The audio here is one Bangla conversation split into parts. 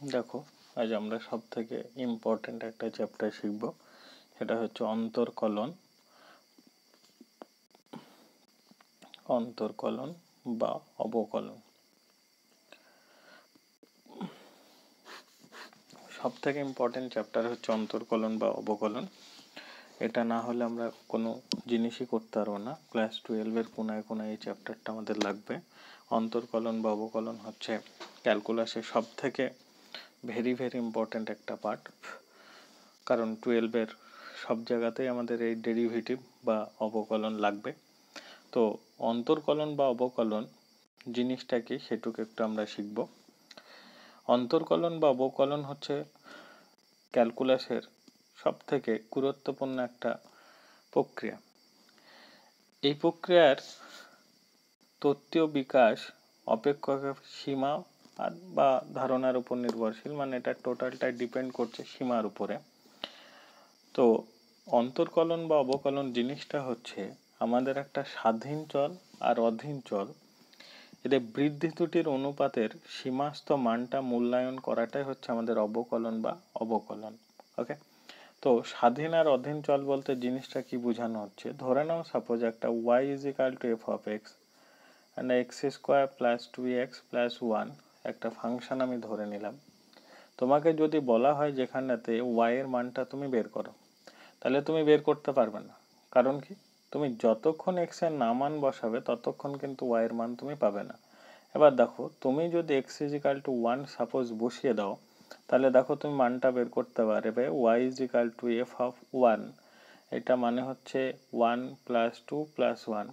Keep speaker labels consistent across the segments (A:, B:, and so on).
A: দেখো, আজ আমরা সব থেকে ইম্পর্টেন্ট একটা চ্যাপ্টার শিখব, সেটা হচ্ছে অন্তর্কলন বা অবকলন। সব থেকে ইম্পর্টেন্ট চ্যাপ্টার হচ্ছে অন্তর্কলন বা অবকলন। এটা না হলে আমরা কোনো জিনিসই করতে পারবো না। ক্লাস 12-এর কোনায় কোনায় এই চ্যাপ্টারটা আমাদের লাগবে। অন্তর্কলন বা অবকলন হচ্ছে ক্যালকুলাসের সব থেকে ভেরি ইম্পর্টেন্ট একটা পার্ট, কারণ 12-এর সব জায়গাতেই আমাদের এই ডেরিভেটিভ বা অবকলন লাগবে। তো অন্তর্কলন বা অবকলন জিনিসটা কি সেটুকু একটু আমরা শিখব। অন্তর্কলন বা অবকলন হচ্ছে ক্যালকুলাসের সব থেকে গুরুত্বপূর্ণ একটা প্রক্রিয়া। এই প্রক্রিয়ার তত্ত্বীয় বিকাশ অপেক্ষকের সীমা বা ধারণার উপর নির্ভরশীল, মানে এটা টোটালটা ডিপেন্ড করছে সীমার উপরে। তো অন্তর্কলন বা অবকলন জিনিসটা হচ্ছে আমাদের একটা স্বাধীন চল আর অধীন চল, এদের বৃদ্ধি ত্রুটির অনুপাতের সীমাস্থ মানটা মূল্যায়ন করাটাই হচ্ছে আমাদের অবকলন বা অবকলন। ওকে, তো স্বাধীন আর অধীন চল বলতে জিনিসটা কি বোঝানো হচ্ছে, ধরে নাও সাপোজ একটা y = f of x and x² + 2x + 1 একটা ফাংশন আমি ধরে নিলাম। তোমাকে যদি বলা হয় যেখানটাতে y এর মানটা তুমি বের করো, তাহলে তুমি বের করতে পারবে না। কারণ কি, তুমি যতক্ষণ x এর না মান বসাবে ততক্ষণ কিন্তু y এর মান তুমি পাবে না। এবার দেখো, তুমি যদি x = 1 সাপোজ বসিয়ে দাও, তাহলে দেখো তুমি মানটা বের করতে পারবে y = f of 1। এটা মানে হচ্ছে 1 + 2 + 1,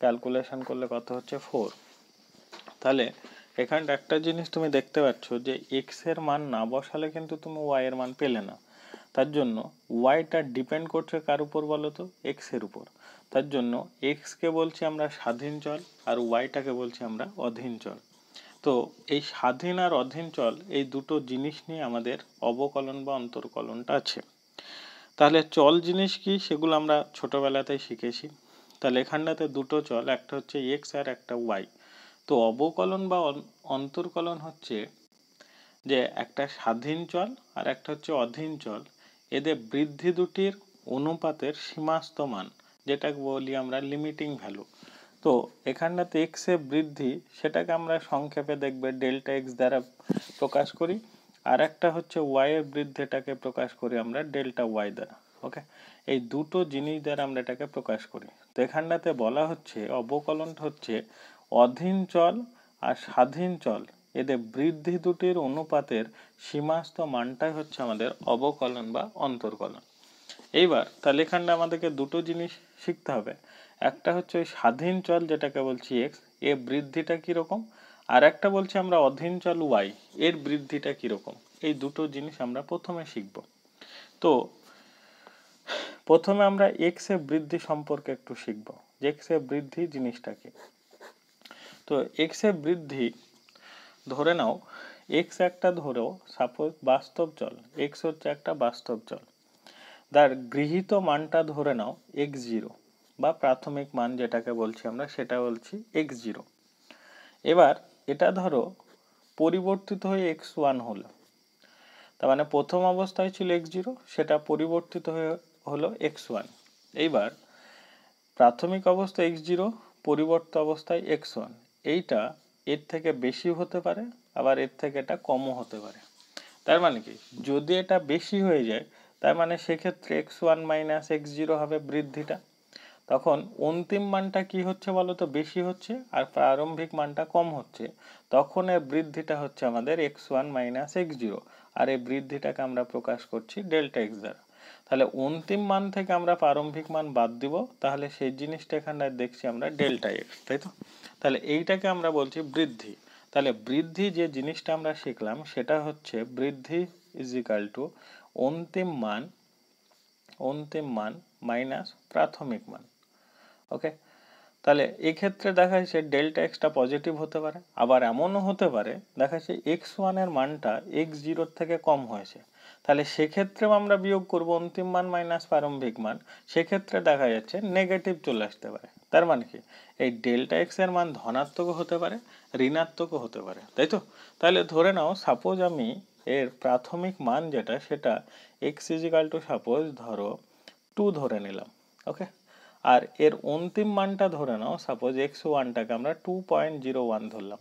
A: ক্যালকুলেশন করলে কত হচ্ছে 4। তাহলে এখানটা একটা জিনিস তুমি দেখতে পাচ্ছ যে x এর মান না বসালে কিন্তু তুমি y এর মান পেলে না। তার জন্য yটা ডিপেন্ড করছে কার উপর বলো তো, x এর উপর। তার জন্য x কে বলছি আমরা স্বাধীন চল আর yটাকে বলছি আমরা অধীন চল। তো এই স্বাধীন আর অধীন চল এই দুটো জিনিস নিয়ে আমাদের অবকলন বা অন্তর্কলনটা আছে। তাহলে চল জিনিস কি সেগুলো আমরা ছোটবেলাতেই শিখেছি। তাহলে এখানটাতে দুটো চল, একটা হচ্ছে x আর একটা y। তো অবকলন বা অন্তর্কলন হচ্ছে যে একটা স্বাধীন চল আর একটা হচ্ছে অধীন চল, এদের বৃদ্ধি দুটির অনুপাতের সীমাস্থ মান, যেটাকে বলি আমরা লিমিটিং ভ্যালু। তো এখানটাতে x এর বৃদ্ধি, সেটাকে আমরা সংক্ষেপে দেখবে ডেল্টা x দ্বারা প্রকাশ করি, আর একটা হচ্ছে y এর বৃদ্ধিটাকে প্রকাশ করি আমরা ডেল্টা y দ্বারা। ওকে, এই দুটো জিনিস দ্বারা আমরা এটাকে প্রকাশ করি। তো এখানটাতে বলা হচ্ছে অবকলন হচ্ছে অধীন চল আর স্বাধীন চল, এদের বৃদ্ধি দুটির অনুপাতের সীমাস্থ মানটাই হচ্ছে আমাদের অবকলন বা অন্তর্কলন। এইবার তাহলে এখানটা আমাদেরকে দুটো জিনিস শিখতে হবে। একটা হচ্ছে ওই স্বাধীন চল যেটাকে বলছি x, এর বৃদ্ধিটা কিরকম, আর একটা বলছি আমরা অধীন চল y, এর বৃদ্ধিটা কিরকম। এই দুটো জিনিস আমরা প্রথমে শিখব। তো প্রথমে আমরা x এর বৃদ্ধি সম্পর্কে একটু শিখব, যে x এর বৃদ্ধি জিনিসটা কি। তো x এর বৃদ্ধি, ধরে নাও x একটা, ধরো সাপোজ বাস্তব চল, x হচ্ছে একটা বাস্তব চল, তার গৃহীত মানটা ধরে নাও x0 বা প্রাথমিক মান যেটাকে বলছি আমরা, সেটা বলছি x0। এবার এটা ধরো পরিবর্তিত হয়ে x1 হলো, তার মানে প্রথম অবস্থায় ছিল x0, সেটা পরিবর্তিত হয়ে হলো x1। এইবার প্রাথমিক অবস্থা x0, পরিবর্তিত অবস্থায় x1, এইটা এর থেকে বেশি হতে পারে, আবার এর থেকে এটা কমও হতে পারে। তার মানে কি, যদি এটা বেশি হয়ে যায় তার মানে সেক্ষেত্রে x1 - x0 হবে বৃদ্ধিটা। তখন অন্তিম মানটা কি হচ্ছে বলো তো, বেশি হচ্ছে, আর প্রারম্ভিক মানটা কম হচ্ছে। তখন এর বৃদ্ধিটা হচ্ছে আমাদের x1 - x0, আর এই বৃদ্ধিটাকে আমরা প্রকাশ করছি ডেল্টা x দ্বারা। তাহলে অন্তিম মান থেকে আমরা প্রারম্ভিক মান বাদ দিব, তাহলে সেই জিনিসটা এখানে দেখছি আমরা ডেল্টা x, তাই তো। তাহলে এইটাকে আমরা বলছি বৃদ্ধি। তাহলে বৃদ্ধি যে জিনিসটা আমরা শিখলাম সেটা হচ্ছে বৃদ্ধি = অন্তিম মান মাইনাস প্রাথমিক মান। ওকে, তাহলে এই ক্ষেত্রে দেখা যাচ্ছে ডেল্টা এক্সটা পজিটিভ হতে পারে, আবার এমনও হতে পারে দেখা যাচ্ছে x1 এর মানটা x0 থেকে কম হয়েছে, তাহলে সেক্ষেত্রেও আমরা বিয়োগ করব অন্তিম মান মাইনাস প্রারম্ভিক মান, সেক্ষেত্রে দেখা যাচ্ছে নেগেটিভ চলে আসতে পারে। তার মানে কি, এই ডেল্টা এক্স এর মান ধনাত্মক হতে পারে, ঋণাত্মকও হতে পারে, তাই তো। তাহলে ধরে নাও সাপোজ আমি এর প্রাথমিক মান যেটা সেটা এক্স ইজিক্যাল টু সাপোজ ধরো 2 ধরে নিলাম, ওকে। আর এর অন্তিম মানটা ধরে নাও সাপোজ x1টাকে আমরা 2.01 ধরলাম।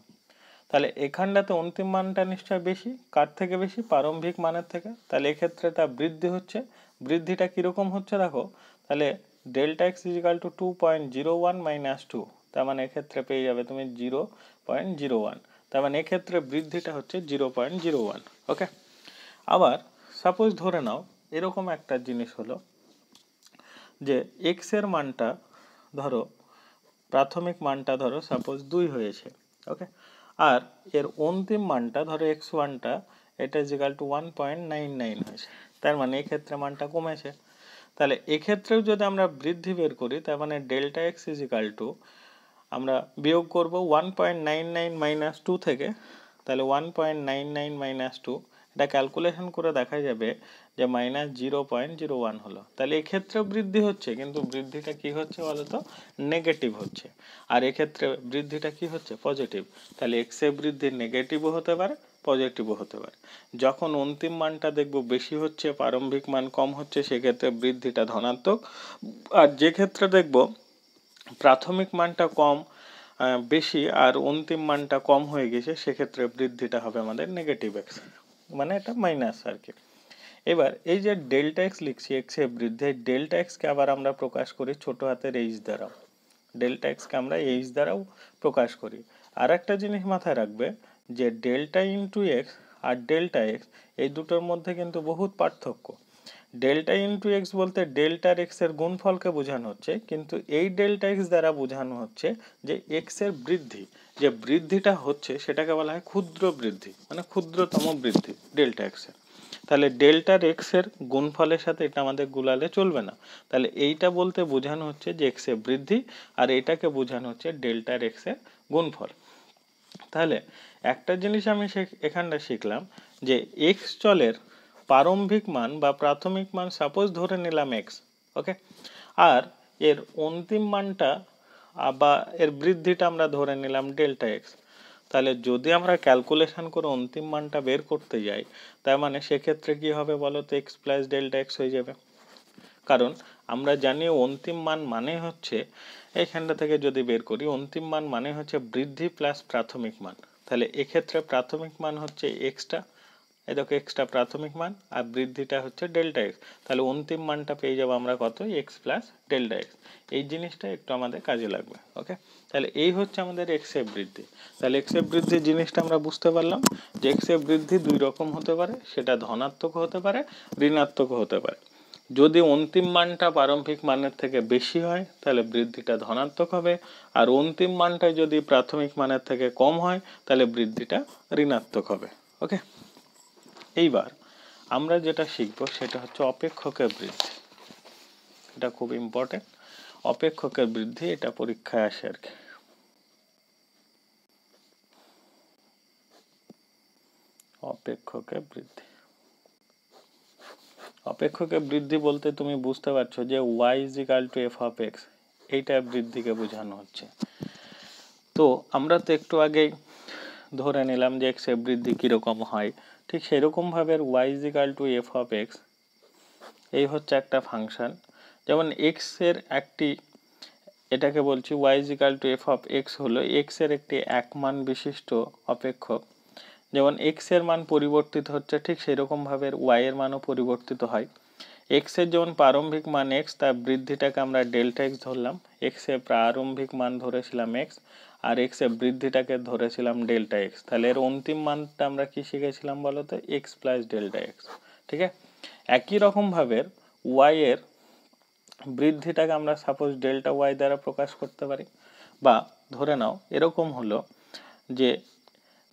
A: তাহলে এখানটাতে অন্তিম মানটা নিশ্চয় বেশি, কার থেকে বেশি? প্রারম্ভিক মানের থেকে। তাহলে এক্ষেত্রে এটা বৃদ্ধি হচ্ছে। বৃদ্ধিটা কিরকম হচ্ছে দেখো, তাহলে delta X is equal to 2.01 minus 2, তার মানে এক্ষেত্রে পেয়ে যাবে তুমি 0.01। তার মানে এক্ষেত্রে বৃদ্ধিটা হচ্ছে 0.01, ওকে। আবার সাপোজ ধরে নাও এরকম একটা জিনিস হলো যে এক্স এর মানটা ধরো, প্রাথমিক মানটা ধরো সাপোজ 2 হয়েছে, ওকে। আর এর অন্তিম মানটা ধরো x1টা এটা ইজিক্যাল টু 1.99 হয়েছে, তার মানে এক্ষেত্রে মানটা কমেছে। তাহলে এক্ষেত্রেও যদি আমরা বৃদ্ধি বের করি, তার মানে ডেল্টা এক্স ইজিক্যাল টু আমরা বিয়োগ করব 1.99 মাইনাস 2 থেকে, তাহলে 1.99 মাইনাস 2 এটা ক্যালকুলেশন করে দেখা যাবে যে মাইনাস 0.01 হলো। তাহলে এক্ষেত্রেও বৃদ্ধি হচ্ছে, কিন্তু বৃদ্ধিটা কি হচ্ছে বলতো? নেগেটিভ হচ্ছে। আর এক্ষেত্রে বৃদ্ধিটা কি হচ্ছে? পজিটিভ। তাহলে এক্স এর বৃদ্ধি নেগেটিভও হতে পারে, পজিটিভও হতে পারে। যখন অন্তিম মানটা দেখব বেশি হচ্ছে, প্রারম্ভিক মান কম হচ্ছে, সেক্ষেত্রে বৃদ্ধিটা ধনাত্মক। আর যে ক্ষেত্রে দেখব প্রাথমিক মানটা কম বেশি আর অন্তিম মানটা কম হয়ে গেছে, সেক্ষেত্রে বৃদ্ধিটা হবে আমাদের নেগেটিভ এক্স, মানে এটা মাইনাস আর কি। এবার এই যে ডেল্টা এক্স লিখছি, এক্স এর বৃদ্ধি, ডেল্টা এক্সকে আবার আমরা প্রকাশ করি ছোট হাতের এইচ দ্বারাও। ডেল্টা এক্সকে আমরা এইচ দ্বারাও প্রকাশ করি। আর একটা জিনিস মাথায় রাখবে যে ডেল্টা ইন্টু এক্স আর ডেল্টা এক্স এই দুটোর মধ্যে কিন্তু বহুত পার্থক্য। ডেল্টা ইন্টু এক্স বলতে ডেল্টার এক্স এর গুণফলকে বোঝানো হচ্ছে, কিন্তু এই ডেল্টা এক্স দ্বারা বোঝানো হচ্ছে যে এক্স এর বৃদ্ধি, যে বৃদ্ধিটা হচ্ছে সেটাকে বলা হয় ক্ষুদ্র বৃদ্ধি, মানে ক্ষুদ্রতম বৃদ্ধি ডেল্টা এক্স এর। তাহলে ডেল্টার এক্স এর গুণফলের সাথে এটা আমাদের গুলালে চলবে না। তাহলে এইটা বলতে বোঝানো হচ্ছে যে এক্স এর বৃদ্ধি, আর এটাকে বোঝানো হচ্ছে ডেল্টার এক্স এর গুণফল। তাহলে একটা জিনিস আমি এখানটা শিখলাম যে এক্স চলের প্রারম্ভিক মান বা প্রাথমিক মান সাপোজ ধরে নিলাম এক্স, ওকে। আর এর অন্তিম মানটা বা এর বৃদ্ধিটা আমরা ধরে নিলাম ডেল্টা এক্স। তাহলে যদি আমরা ক্যালকুলেশন করে অন্তিম মানটা বের করতে যাই, তার মানে সেক্ষেত্রে কি হবে বলো তো? এক্স প্লাস ডেল্টা এক্স হয়ে যাবে। কারণ আমরা জানি অন্তিম মান মানে হচ্ছে, এইখানটা থেকে যদি বের করি, অন্তিম মান মানে হচ্ছে বৃদ্ধি প্লাস প্রাথমিক মান। তাহলে এক্ষেত্রে প্রাথমিক মান হচ্ছে এক্সটা, এই দেখো এক্সটা প্রাথমিক মান, আর বৃদ্ধিটা হচ্ছে ডেল্টা এক্স। তাহলে অন্তিম মানটা পেয়ে যাবো আমরা কত? X plus delta x. এই জিনিসটা একটু আমাদের কাজে লাগবে, ওকে। তাহলে এই হচ্ছে আমাদের এক্স এর বৃদ্ধি। তাহলে এক্স এর বৃদ্ধির জিনিসটা আমরা বুঝতে পারলাম যে এক্স এর বৃদ্ধি দুই রকম হতে পারে, সেটা ধনাত্মক হতে পারে, ঋণাত্মক হতে পারে। যদি অন্তিম মানটা প্রারম্ভিক মানের থেকে বেশি হয় তাহলে বৃদ্ধিটা ধনাত্মক হবে, আর অন্তিম মানটা যদি প্রাথমিক মানের থেকে কম হয় তাহলে বৃদ্ধিটা ঋণাত্মক হবে, ওকে। এইবার আমরা যেটা শিখব সেটা হচ্ছে অপেক্ষকের বৃদ্ধি। এটা খুব ইম্পর্টেন্ট। অপেক্ষকের বৃদ্ধি, এটা পরীক্ষায় আসে আর কি। অপেক্ষকের বৃদ্ধি, অপেক্ষকের বৃদ্ধি বলতে তুমি বুঝতে পারছো যে y is equal to F of X, এইটা বৃদ্ধিকে বোঝানো হচ্ছে। তো আমরা তো একটু আগেই ধরে নিলাম যে এক্স এর বৃদ্ধি কিরকম হয়, ঠিক সেরকম ভাবে y is equal to F of X এই হচ্ছে একটা ফাংশন। যেমন এক্স এর একটি, এটাকে বলছি y is equal to F of X হলো এক্স এর একটি এক মান বিশিষ্ট অপেক্ষক। যেমন এক্স এর মান পরিবর্তিত হচ্ছে, ঠিক সেরকম ভাবে y এর মানও পরিবর্তিত হয়। এক্স এর যেমন প্রারম্ভিক মান এক্স, তার বৃদ্ধিটাকে আমরা ডেল্টা এক্স ধরলাম। এক্স এর প্রারম্ভিক মান ধরেছিলাম এক্স, আর এক্স এর বৃদ্ধিটাকে ধরেছিলাম ডেল্টা এক্স। তাহলে এর অন্তিম মানটা আমরা কি শিখেছিলাম বলো তো? এক্স প্লাস ডেল্টা এক্স, ঠিক আছে। একই রকম ভাবে y এর বৃদ্ধিটাকে আমরা সাপোজ ডেল্টা ওয়াই দ্বারা প্রকাশ করতে পারি। বা ধরে নাও এরকম হলো যে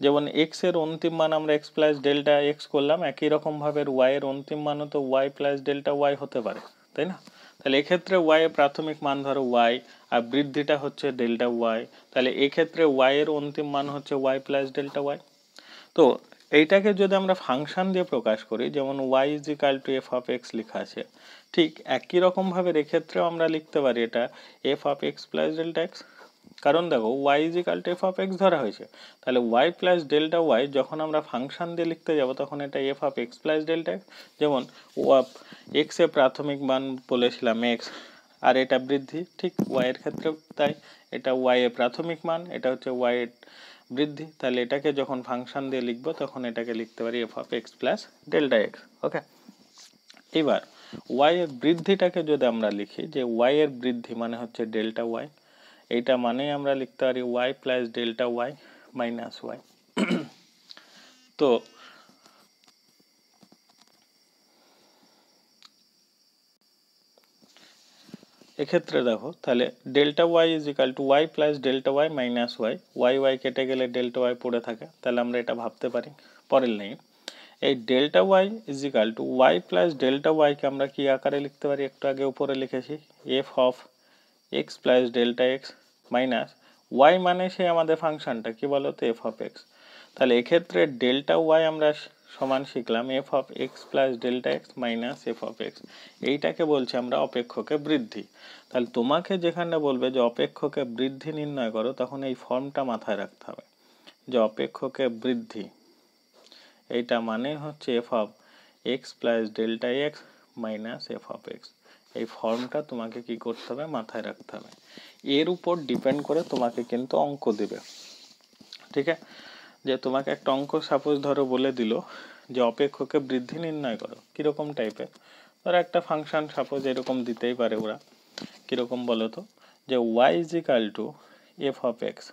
A: যেমন এক্স এর অন্তিম মান আমরা এক্স প্লাস ডেল্টা এক্স করলাম, একই রকম ভাবে ওয়াই এর অন্তিম মানও তো ওয়াই প্লাস ডেল্টা ওয়াই হতে পারে, তাই না? তাহলে এক্ষেত্রে ওয়াই এর প্রাথমিক মান ধরো ওয়াই, আর বৃদ্ধিটা হচ্ছে ডেল্টা ওয়াই। তাহলে এক্ষেত্রে ওয়াই এর অন্তিম মান হচ্ছে ওয়াই প্লাস ডেল্টা ওয়াই। তো এইটাকে যদি আমরা ফাংশন দিয়ে প্রকাশ করি, যেমন y is equal to F of X লেখা আছে, ঠিক একই রকম ভাবে এক্ষেত্রেও আমরা লিখতে পারি এটা F of x plus delta X. কারণ দেখো Y is equal to F of X ধরা হয়েছে, তাহলে ওয়াই প্লাস ডেল্টা ওয়াই যখন আমরা ফাংশন দিয়ে লিখতে যাব তখন এটা F of x plus delta x. যেমন এক্স এর প্রাথমিক মান বলেছিলাম এক্স, আর এটা বৃদ্ধি, ঠিক ওয়াই এর ক্ষেত্রেও তাই, এটা ওয়াই এর প্রাথমিক মান, এটা হচ্ছে ওয়াই এর বৃদ্ধি, তাহলে এটাকে যখন ফাংশন দিয়ে লিখবো তখন এটাকে লিখতে পারি f of x plus delta x. Okay, এবার ওয়াই এর বৃদ্ধিটাকে যদি আমরা লিখি যে ওয়াই এর বৃদ্ধি মানে হচ্ছে ডেল্টা ওয়াই, এইটা মানেই আমরা লিখতে পারি Y plus delta Y minus Y. তো এক্ষেত্রে দেখো তাহলে delta Y is equal to Y plus delta Y minus Y, Y Y কেটে গেলে ডেল্টা ওয়াই পড়ে থাকে, তাহলে আমরা এটা ভাবতে পারি। পরের লাইন, এই delta Y is equal to Y plus delta ওয়াইকে আমরা কি আকারে লিখতে পারি, একটু আগে উপরে লিখেছি f of x plus delta x minus y মানে সে আমাদের ফাংশনটা কি বলো তো এফ অফ এক্স। তাহলে এক্ষেত্রে ডেল্টা ওয়াই আমরা সমান শিখলাম F of x plus delta x minus F of x, এইটাকে বলছি আমরা অপেক্ষকে বৃদ্ধি। তাহলে তোমাকে যেখানে বলবে যে অপেক্ষকে বৃদ্ধি নির্ণয় করো তখন এই ফর্মটা মাথায় রাখতে হবে যে অপেক্ষকে বৃদ্ধি এইটা মানে হচ্ছে F of x plus delta x minus F of X. এই ফর্মটা তোমাকে কি করতে হবে, মাথায় রাখতে হবে। এর উপর ডিপেন্ড করে তোমাকে কিন্তু অঙ্ক দেবে, ঠিক আছে? যে তোমাকে একটা অঙ্ক সাপোজ ধরো বলে দিল যে অপেক্ষকে বৃদ্ধি নির্ণয় করো, কিরকম টাইপের, ধরো একটা ফাংশন সাপোজ এরকম দিতেই পারে ওরা, কিরকম বলো তো, যে Y is equal to F of X,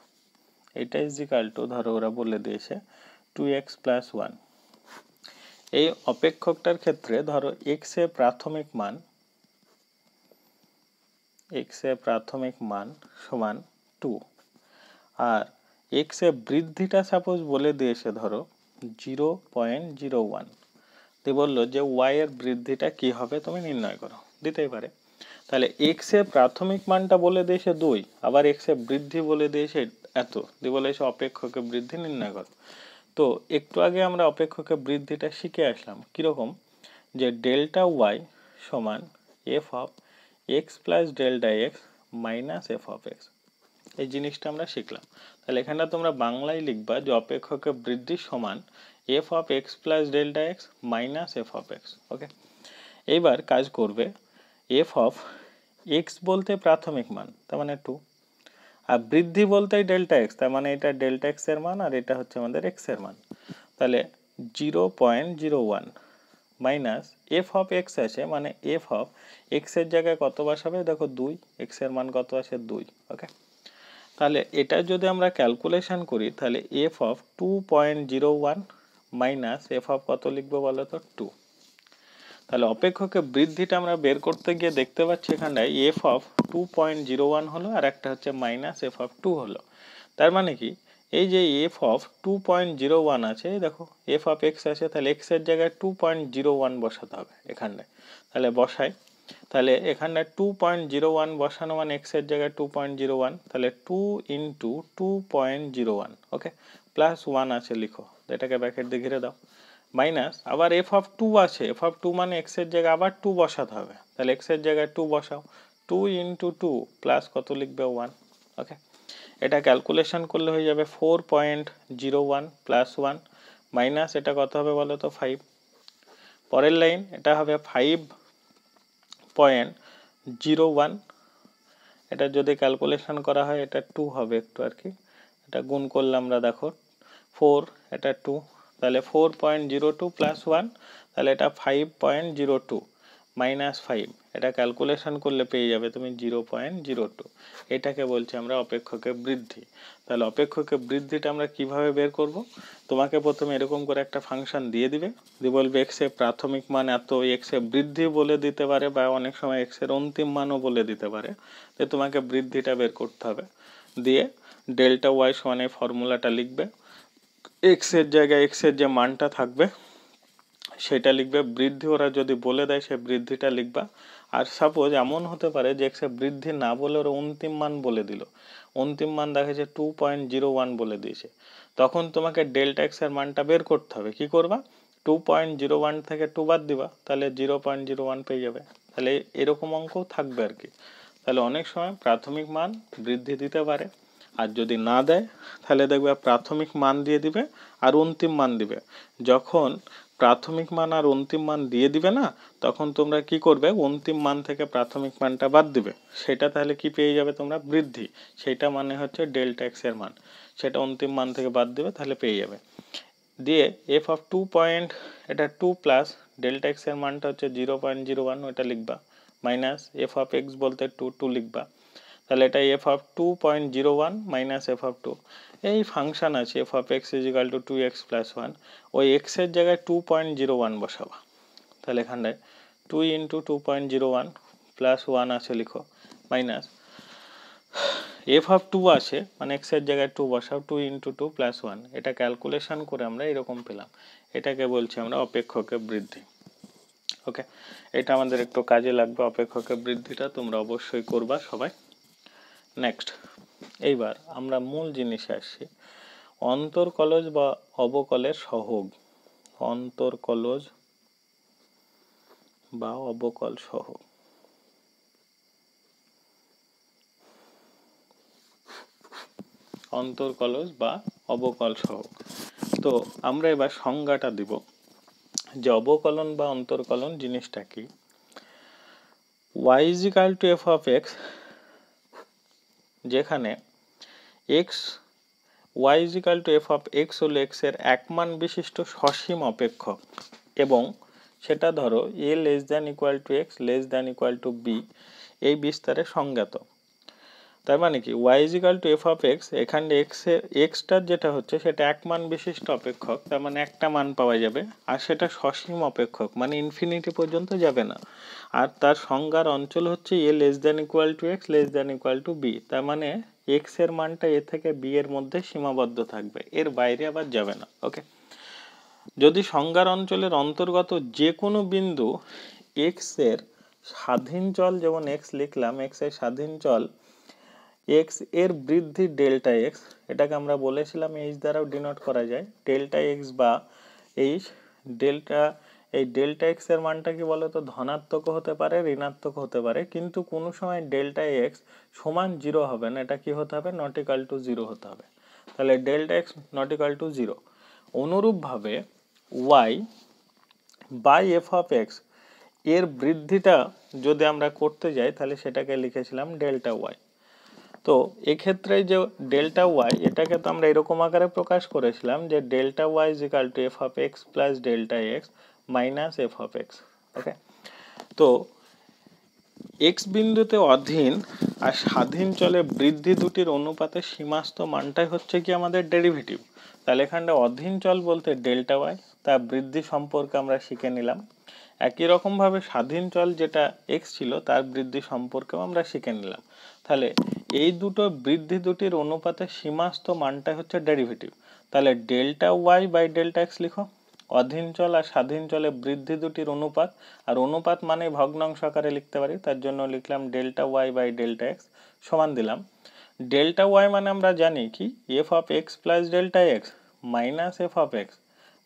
A: এটা ইজ ইকাল টু ধরো ওরা বলে দিয়েছে 2x প্লাস 1। এই অপেক্ষকটার ক্ষেত্রে ধরো এক্স এর প্রাথমিক মান সমান 2, আর এক্স এর বৃদ্ধিটা সাপোজ বলে দিয়েছে ধরো 0.01, তো বললো যে ওয়াই এর বৃদ্ধিটা কি হবে তুমি নির্ণয় করো, দিতেই পারে। তাহলে এক্স এর প্রাথমিক মানটা বলে দিয়েছে 2, আবার এক্স এর বৃদ্ধি বলে দিয়েছে এত, দিয়ে বলেছে অপেক্ষকে বৃদ্ধি নির্ণয় করো। তো একটু আগে আমরা অপেক্ষকে বৃদ্ধিটা শিখে আসলাম কিরকম, যে ডেল্টা ওয়াই সমান f of x plus delta x minus F of X, এই জিনিসটা আমরা শিখলাম। তাহলে এখানে তোমরা বাংলায় লিখবা যে অপেক্ষকে বৃদ্ধি সমান f of x plus delta x minus F of x. Okay, এইবার কাজ করবে এফ অফ এক্স বলতে প্রাথমিক মান তার মানে 2, আর বৃদ্ধি বলতে ডেল্টা এক্স, তার মানে এটা ডেল্টা এক্স এর মান আর এটা হচ্ছে আমাদের এক্স এর মান। তাহলে 0.01 মাইনাস এফ অফ এক্স আছে, মানে এফ অফ এক্স এর জায়গায় কত বসাবে, দেখো 2, এক্স এর মান কত আছে 2। ওকে, তাহলে এটা যদি আমরা ক্যালকুলেশন করি তাহলে F of 2.01 minus F of কত লিখবো বলো তো 2। তাহলে অপেক্ষকে বৃদ্ধিটা আমরা বের করতে গিয়ে দেখতে পাচ্ছি এখানটায় এফ অফ 2.01 হলো আর একটা হচ্ছে মাইনাস এফ অফ 2 হলো। তার মানে কি এই যে এফ অফ 2.01 আছে, দেখো এফ অফ এক্স আছে, তাহলে এক্স এর জায়গায় 2.01 বসাতে হবে এখানটায়। তাহলে বসাই, তাহলে এখানটায় 2.01 বসানো মানে এক্স এর জায়গায় 2.01, তাহলে 2 ইন্টু 2.01, ওকে, প্লাস 1 আছে লিখো, এটাকে ব্র্যাকেট দিয়ে ঘিরে দাও, মাইনাস আবার এফ অফ 2 আছে, এফ অফ 2 মানে এক্স এর জায়গায় আবার 2 বসাতে হবে, তাহলে এক্স এর জায়গায় 2 বসাও, 2 ইন্টু 2 প্লাস কত লিখবে 1। ওকে, এটা ক্যালকুলেশন করলে হয়ে যাবে 4.01 প্লাস 1 মাইনাস এটা কত হবে বলো তো 5। পরের লাইন এটা হবে 5.01, এটা যদি ক্যালকুলেশন করা হয় এটা 2 হবে একটু আর কি, এটা গুণ করলে আমরা দেখো 4 এটা 2, তাহলে 4.02 প্লাস 1, তাহলে এটা 5.02 মাইনাস 5, এটা ক্যালকুলেশন করলে পেয়ে যাবে তুমি 0.02। এটাকে বলছি আমরা অপেক্ষকে বৃদ্ধি। তাহলে অপেক্ষকে বৃদ্ধিটা আমরা কিভাবে বের করব, তোমাকে প্রথমে এরকম করে একটা ফাংশন দিয়ে দিবে, দিয়ে বলবে এক্স এর প্রাথমিক মান এত, এক্স এর বৃদ্ধি বলে দিতে পারে বা অনেক সময় এক্স এর অন্তিম মানও বলে দিতে পারে, যে তোমাকে বৃদ্ধিটা বের করতে হবে, দিয়ে ডেল্টা ওয়াই সমান এই ফর্মুলাটা লিখবে, এক্স এর জায়গায় এক্স এর যে মানটা থাকবে সেটা লিখবে, বৃদ্ধি ওরা যদি বলে দেয় সে বৃদ্ধিটা লিখবা। আর সাপোজ এমন হতে পারে যে এক্স এর বৃদ্ধি না বলে ওরা অন্তিম মান বলে দিল, অন্তিম মান দেখেছে 2.01 বলে দিয়েছে, তখন তোমাকে ডেল্টা এক্স এর মানটা বের করতে হবে। কি করবা, 2.01 থেকে 2 বাদ দিবা, তাহলে 0.01 পেয়ে যাবে। তাহলে এরকম অঙ্ক থাকবে আর কি। তাহলে অনেক সময় প্রাথমিক মান বৃদ্ধি দিতে পারে, আর যদি না দেয় তাহলে দেখবে প্রাথমিক মান দিয়ে দিবে আর অন্তিম মান দিবে। যখন প্রাথমিক মান আর অন্তিম মান দিয়ে দিবে না, তখন তোমরা কি করবে, অন্তিম মান থেকে প্রাথমিক মানটা বাদ দিবে, সেটা তাহলে কি পেয়ে যাবে তোমরা, বৃদ্ধি। সেটা মানে হচ্ছে ডেল্টা এক্স এর মান, সেটা অন্তিম মান থেকে বাদ দিবে, তাহলে পেয়ে যাবে। দিয়ে এফ অফ 2 পয়েন্ট, এটা 2 প্লাস ডেল্টা এক্স এর মানটা হচ্ছে 0.01, ওটা লিখবা, মাইনাস এফ অফ এক্স বলতে 2 লিখবা, তাহলে এটা F of 2.01 minus F of 2। এই ফাংশন আছে F of x is equal two 2x plus 1, ওই এক্স এর জায়গায় 2.01 বসাবা, তাহলে এখানটায় 2 ইন্টু 2.01 প্লাস 1 আছে লিখো, মাইনাস এফ অফ 2 আছে মানে এক্স এর জায়গায় 2 বসাও, 2 ইন্টু 2 প্লাস 1, এটা ক্যালকুলেশন করে আমরা এরকম পেলাম। এটাকে বলছি আমরা অপেক্ষকের বৃদ্ধি। ওকে, এটা আমাদের একটু কাজে লাগবে, অপেক্ষকের বৃদ্ধিটা তোমরা অবশ্যই করবা সবাই। নেক্সট, এইবার আমরা মূল জিনিসে আসছি, অন্তর্কলজ বা অবকলের সহগ। অন্তর্কলজ বা অবকল সহগ। অন্তর্কলজ বা অবকল সহগ। তো আমরা এবার সংজ্ঞাটা দিব যে অবকলন বা অন্তর্কলন জিনিসটা কি। y is equal to f of x, যেখানে x y is equal to f of x হলো x এর এক মান বিশিষ্ট সসীম অপেক্ষক, এবং সেটা ধরো a less than equal to x less than equal to b এই বিস্তারে সংজ্ঞাত। তার মানে কি y is equal to f of x, এখানে xটার যেটা হচ্ছে সেটা এক মান বিশিষ্ট অপেক্ষক, তার মানে একটা মান পাওয়া যাবে, আর সেটা সসীম অপেক্ষক মানে ইনফিনিটি পর্যন্ত যাবে না, আর তার সংজ্ঞার অঞ্চল হচ্ছে a less than equal to x less than equal to b, তার মানে x এর মানটা a থেকে b এর মধ্যে সীমাবদ্ধ থাকবে, এর বাইরে আবার যাবে না। ওকে, যদি সংজ্ঞার অঞ্চলের অন্তর্গত যে কোনো বিন্দু x এর স্বাধীন চল, যেমন x লিখলাম, x এর স্বাধীন চল x এর বৃদ্ধি ডেল্টা x, এটাকে আমরা বলেছিলাম h দ্বারাও ডিনোট করা যায়, ডেল্টা x বা h ডেল্টা, এই ডেল্টা x এর মানটা কি বলতো, ধনাত্মক হতে পারে ঋণাত্মক হতে পারে, কিন্তু কোনো সময় ডেল্টা x সমান 0 হবে না, এটা কি হতে হবে, নট ইকুয়াল টু 0 হতে হবে, তাহলে delta x not equal to 0। অনুরূপভাবে y by F of X এর বৃদ্ধিটা যদি আমরা করতে যাই, তাহলে সেটাকে লিখেছিলাম ডেল্টা ওয়াই। তো এক্ষেত্রে যে ডেল্টা ওয়াই, এটাকে তো আমরা এরকম আকারে প্রকাশ করেছিলাম যে delta Y is equal to F of x plus delta x minus F of x. Okay, তো এক্স বিন্দুতে অধীন আর স্বাধীন চলে বৃদ্ধি দুটির অনুপাতে সীমাস্থ মানটাই হচ্ছে কি আমাদের ডেরিভেটিভ। তাহলে এখানটা অধীন চল বলতে ডেল্টা ওয়াই, তার বৃদ্ধি সম্পর্কে আমরা শিখে নিলাম। একই রকমভাবে স্বাধীন চল যেটা এক্স ছিল তার বৃদ্ধি সম্পর্কেও আমরা শিখে নিলাম। তাহলে এই দুটো বৃদ্ধি দুটির অনুপাতে সীমাস্থ মানটাই হচ্ছে ডেরিভেটিভ। তাহলে delta Y by delta X লিখো, অধীন চল আর স্বাধীন চলে বৃদ্ধি দুটির অনুপাত, আর অনুপাত মানে ভগ্নাংশ আকারে লিখতে পারি, তার জন্য লিখলাম delta Y by delta X সমান দিলাম ডেল্টা ওয়াই মানে আমরা জানি কি F of x plus delta x minus F of X,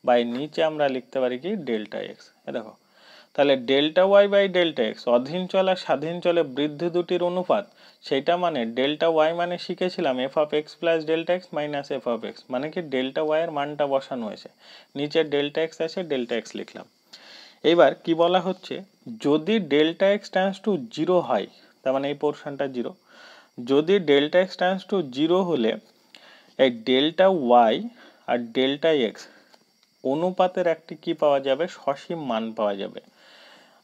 A: by নিচে আমরা লিখতে পারি কি ডেল্টা এক্স। দেখো তাহলে delta Y by delta X অধীন চল আর স্বাধীন চলে বৃদ্ধি দুটির অনুপাত, সেটা মানে ডেল্টা ওয়াই মানে শিখেছিলাম F of x plus delta x minus F of x, মানে কি ডেল্টা ওয়াই এর মানটা বসানো হয়েছে, নিচে ডেল্টা এক্স আছে ডেল্টা এক্স লিখলাম। এবার কি বলা হচ্ছে, যদি ডেল্টা এক্স টেন্ডস টু 0 হয়, তার মানে এই পোর্শনটা 0, যদি ডেল্টা এক্স টেন্ডস টু 0 হলে এই ডেল্টা ওয়াই আর ডেল্টা এক্স অনুপাতের একটি কি পাওয়া যাবে, সসীম মান পাওয়া যাবে।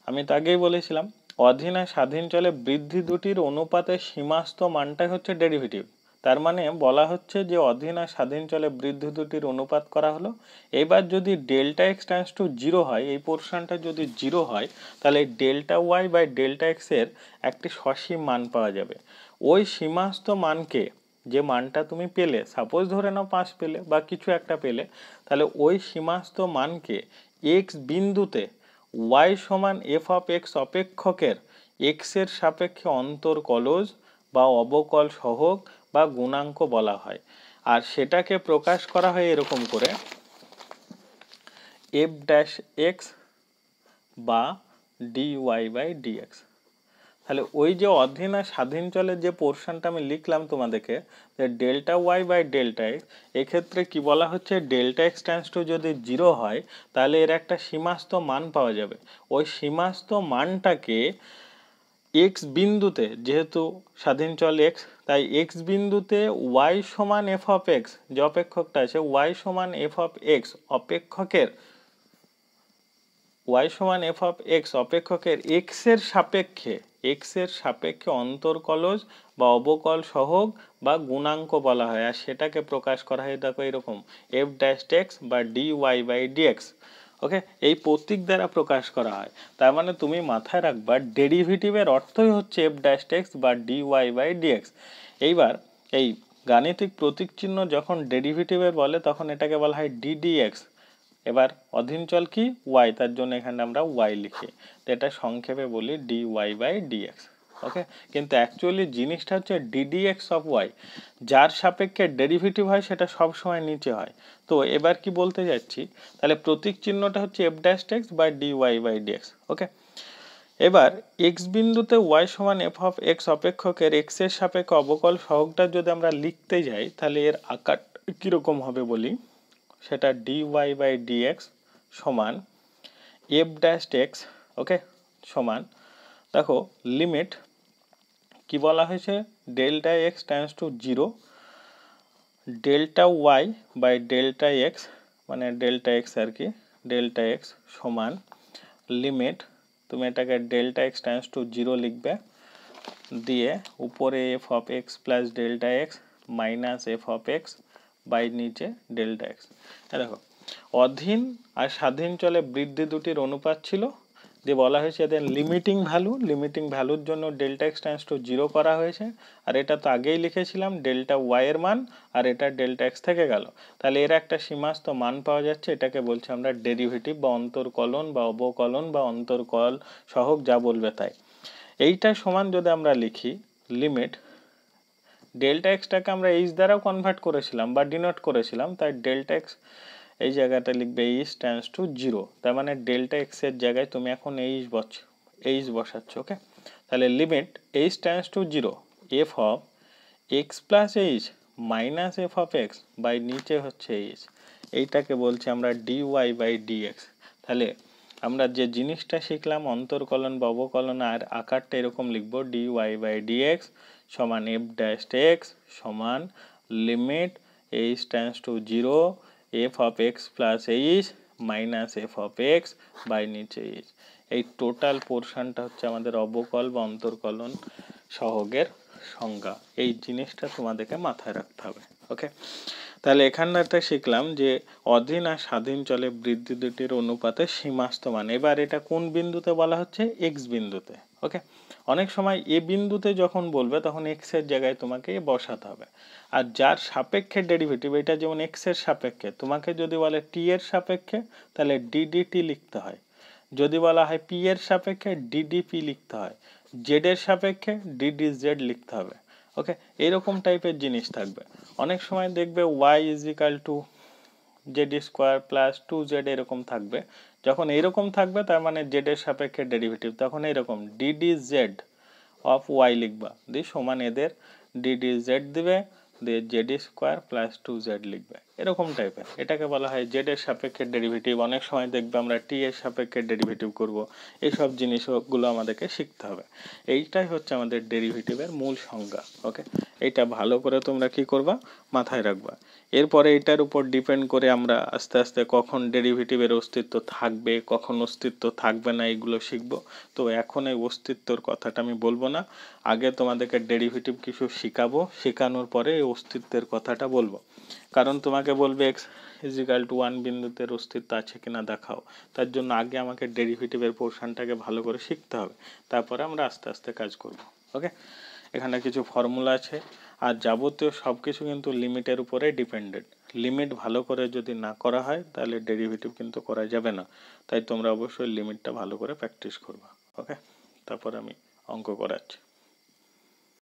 A: আমি তো আগেই বলেছিলাম অধীন আর স্বাধীন চলে বৃদ্ধি দুটির অনুপাতের সীমাস্থ মানটাই হচ্ছে ডেরিভেটিভ, তার মানে বলা হচ্ছে যে অধীন আর স্বাধীন চলে বৃদ্ধি দুটির অনুপাত করা হলো। এবার যদি ডেল্টা এক্স টেন্ডস টু 0 হয়, এই পোর্শনটা যদি 0 হয়, তাহলে delta Y by delta X এর একটি সসীম মান পাওয়া যাবে। ওই সীমাস্থ মানকে, যে মানটা তুমি পেলে, সাপোজ ধরে নাও 5 পেলে বা কিছু একটা পেলে, তাহলে ওই সীমাস্থ মানকে এক্স বিন্দুতে y সমান এফ অফ এক্স অপেক্ষকের এক্স এর সাপেক্ষে অন্তর্কলজ বা অবকল সহগ বা গুণাঙ্ক বলা হয়, আর সেটাকে প্রকাশ করা হয় এরকম করে f ড্যাশ এক্স বা dy বাই dx। তাহলে ওই যে অধীন আর স্বাধীন চলের যে পোর্শনটা আমি লিখলাম তোমাদেরকে, যে delta Y by delta X, এক্ষেত্রে কি বলা হচ্ছে, ডেল্টা এক্স টেন্ডস টু যদি 0 হয় তাহলে এর একটা সীমাস্থ মান পাওয়া যাবে। ওই সীমাস্থ মানটাকে এক্স বিন্দুতে, যেহেতু স্বাধীন চল এক্স, তাই এক্স বিন্দুতে ওয়াই সমান এফ অফ এক্স, যে অপেক্ষকটা আছে ওয়াই সমান এফ অফ এক্স, অপেক্ষকের ওয়াই সমান এফ অফ এক্স অপেক্ষকের এক্স এর সাপেক্ষে অন্তর্কলজ বা অবকল সহগ বা গুণাঙ্ক বলা হয়। আর সেটাকে প্রকাশ করা হয় দেখো এরকম, এফ ড্যাশ এক্স বা ডি ওয়াই বাই ডিএক্স। ওকে, এই প্রতীক দ্বারা প্রকাশ করা হয়। তার মানে তুমি মাথায় রাখবা ডেরিভেটিভের অর্থই হচ্ছে এফ ড্যাশ এক্স বা ডি ওয়াই বাই ডিএক্স। এইবার এই গাণিতিক প্রতীক চিহ্ন যখন ডেরিভেটিভের বলে তখন এটাকে বলা হয় ডিডিএক্স। এবার অধীন চল কি ওয়াই, তার জন্য এখানে আমরা ওয়াই লিখি, তো এটা সংক্ষেপে বলি ডি ওয়াই বাই ডিএক্স। ওকে, কিন্তু অ্যাকচুয়ালি জিনিসটা হচ্ছে ডিডিএক্স অফ ওয়াই, যার সাপেক্ষে ডেরিভেটিভ হয় সেটা সব সময় নিচে হয়। তো এবার কি বলতে যাচ্ছি, তাহলে প্রতীক চিহ্নটা হচ্ছে f dash x by d Y by dx. Okay, এবার এক্স বিন্দুতে ওয়াই সমান এফ অফ এক্স অপেক্ষকের এক্স এর সাপেক্ষে অবকল সহগটা যদি আমরা লিখতে যাই তাহলে এর আকার কিরকম হবে বলি, সেটা dy বাই dx সমান এফ ড্যাশ এক্স। ওকে, সমান দেখো লিমিট কি বলা হয়েছে, delta X tends to 0, delta Y by delta X, মানে ডেল্টা এক্স আর কি, ডেল্টা এক্স সমান লিমিট, তুমি এটাকে ডেল্টা এক্স টেন্ডস টু 0 লিখবে, দিয়ে উপরে F of x plus delta x minus F of X by নিচে ডেল্টা এক্স। দেখো অধীন আর স্বাধীন চলে বৃদ্ধি দুটির অনুপাত ছিল, দিয়ে বলা হয়েছে এদের লিমিটিং ভ্যালুর জন্য ডেল্টা এক্স টেন্ডস টু 0 করা হয়েছে। আর এটা তো আগেই লিখেছিলাম ডেল্টা ওয়াই এর মান, আর এটা ডেল্টা এক্স থেকে গেল, তাহলে এর একটা সীমাস্থ মান পাওয়া যাচ্ছে। এটাকে বলছি আমরা ডেরিভেটিভ বা অন্তর্কলন বা অবকলন বা অন্তর্কল সহগ, যা বলবে তাই। এইটা সমান যদি আমরা লিখি লিমিট ডেল্টা এক্সটাকে আমরা এইচ দ্বারাও কনভার্ট করেছিলাম বা ডিনোট করেছিলাম, তাই ডেল্টা এক্স এই জায়গাটা লিখবে এইচ টেন্ডস টু 0, তার মানে ডেল্টা এক্স এর জায়গায় তুমি এখন এইচ বসাচ্ছ। ওকে, তাহলে limit H tends to 0 F of x plus H minus F of X by নিচে হচ্ছে এইচ, এইটাকে বলছি আমরা ডি ওয়াই বাই ডিএক্স। তাহলে আমরা যে জিনিসটা শিখলাম অন্তর্কলন বা অবকলন, আর আকারটা এরকম লিখবো ডি ওয়াই বাই ডিএক্স সমান এফ ড্যাশ এক্স সমান limit H tends to 0 F of x plus H minus F of X by নিচে এইচ। এই টোটাল পোর্শনটা হচ্ছে আমাদের অবকল বা অন্তর্কলন সহগের সংজ্ঞা। এই জিনিসটা তোমাদেরকে মাথায় রাখতে হবে। ওকে, তাহলে এখানটাতে শিখলাম যে অধীন আর স্বাধীন চলে বৃদ্ধি দুটির অনুপাতে সীমাস্থ মান। এবার এটা কোন বিন্দুতে বলা হচ্ছে, এক্স বিন্দুতে। ওকে, অনেক সময় এ বিন্দুতে যখন বলবে তখন এক্স এর জায়গায় তোমাকে বসাতে হবে। আর যার সাপেক্ষে ডেরিভেটিভ, এটা যেমন এক্স এর সাপেক্ষে, তোমাকে যদি বলে টি এর সাপেক্ষে তাহলে ডিডিটি লিখতে হয়, যদি বলা হয় পি এর সাপেক্ষে ডিডিপি লিখতে হয়, জেড এর সাপেক্ষে ডিডিজেড লিখতে হবে। ওকে, এরকম টাইপের জিনিস থাকবে। অনেক সময় দেখবে y is equal to Z square plus 2z এরকম থাকবে। যখন এইরকম থাকবে তার মানে জেড এর সাপেক্ষে ডেরিভেটিভ, তখন এইরকম ডিডিজেড অফ ওয়াই লিখবা, দিয়ে সমান এদের ডিডিজেড দিবে, দিয়ে জেড স্কোয়ার প্লাস 2z লিখবে, এরকম টাইপের। এটাকে বলা হয় জেড এর সাপেক্ষে ডেরিভেটিভ। অনেক সময় দেখবে আমরা টি এর সাপেক্ষে ডেরিভেটিভ করব। এইসব জিনিসগুলো আমাদেরকে শিখতে হবে। এইটাই হচ্ছে আমাদের ডেরিভেটিভের মূল সংজ্ঞা। ওকে, এইটা ভালো করে তোমরা কি করবা, মাথায় রাখবা। এরপরে এটার উপর ডিপেন্ড করে আমরা আস্তে আস্তে কখন ডেরিভেটিভের অস্তিত্ব থাকবে, কখন অস্তিত্ব থাকবে না, এগুলো শিখব। তো এখন এই অস্তিত্বর কথাটা আমি বলবো না, আগে তোমাদেরকে ডেরিভেটিভ কিছু শিখাবো, শেখানোর পরে এই অস্তিত্বের কথাটা বলবো। কারণ তোমাকে বলবে এক্স ইজিক্যাল টু 1 বিন্দুতে অস্তিত্ব আছে কিনা দেখাও, তার জন্য আগে আমাকে ডেরিভেটিভের পোর্শনটাকে ভালো করে শিখতে হবে, তারপরে আমরা আস্তে আস্তে কাজ করব। ওকে, এখানে কিছু ফর্মুলা আছে, আর যাবতীয় সব কিছু কিন্তু লিমিটের উপরে ডিপেন্ডেন্ট। লিমিট ভালো করে যদি না করা হয় তাহলে ডেরিভেটিভ কিন্তু করা যাবে না, তাই তোমরা অবশ্যই লিমিটটা ভালো করে প্র্যাকটিস করবা। ওকে, তারপরে আমি অঙ্ক করাচ্ছি।